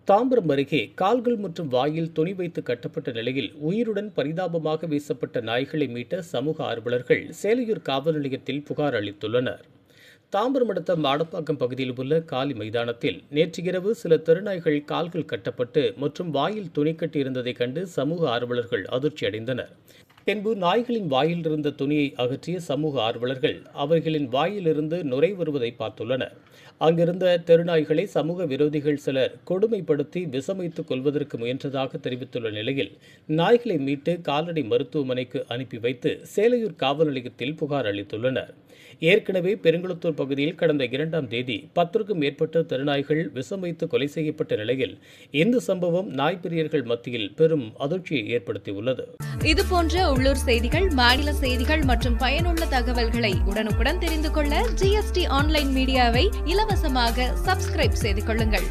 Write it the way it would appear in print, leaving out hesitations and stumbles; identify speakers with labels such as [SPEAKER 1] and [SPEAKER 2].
[SPEAKER 1] தாம்பரம் அருகே கால்கள் மற்றும் வாயில் துணி வைத்து கட்டப்பட்ட நிலையில் உயிருடன் பரிதாபமாக வீசப்பட்ட நாய்களை மீட்ட சமூக ஆர்வலர்கள் சேலையூர் காவல் நிலையத்தில் புகார் அளித்துள்ளனர். தாம்பரம் அடுத்த மாடப்பாக்கம் பகுதியில் உள்ள காலி மைதானத்தில் நேற்று இரவு சில தெருநாய்கள் கால்கள் கட்டப்பட்டு மற்றும் வாயில் துணி கட்டியிருந்ததைக் கண்டு சமூக ஆர்வலர்கள் அதிர்ச்சியடைந்தனர். பின்பு நாய்களின் வாயில் இருந்த துணியை அகற்றிய சமூக ஆர்வலர்கள் அவைகளின் வாயிலிருந்து நுரை வருவதை பார்த்துள்ளனர். அங்கிருந்த தெருநாய்களை சமூக விரோதிகள் சிலர் கொடுமைப்படுத்தி விஷமைத்துக் கொள்வதற்கு முயன்றதாக தெரிவித்துள்ள நிலையில் நாய்களை மீட்டு கால்நடை மருத்துவமனைக்கு அனுப்பி வைத்து சேலையூர் காவல் நிலையத்தில் புகார் அளித்துள்ளனர். ஏற்கனவே பெருங்குளத்தூர் பகுதியில் கடந்த 2ஆம் தேதி 10க்கும் மேற்பட்ட தெருநாய்கள் விஷமைத்து கொலை செய்யப்பட்ட நிலையில் இந்த சம்பவம் நாய்ப்பிரியர்கள் மத்தியில் பெரும் அதிர்ச்சியை ஏற்படுத்தியுள்ளது.
[SPEAKER 2] இதுபோன்ற உள்ளூர் செய்திகள், மாநில செய்திகள் மற்றும் பயனுள்ள தகவல்களை உடனுக்குடன் தெரிந்து கொள்ள GST ஆன்லைன் மீடியாவை இலவசமாக சப்ஸ்கிரைப் செய்து கொள்ளுங்கள்.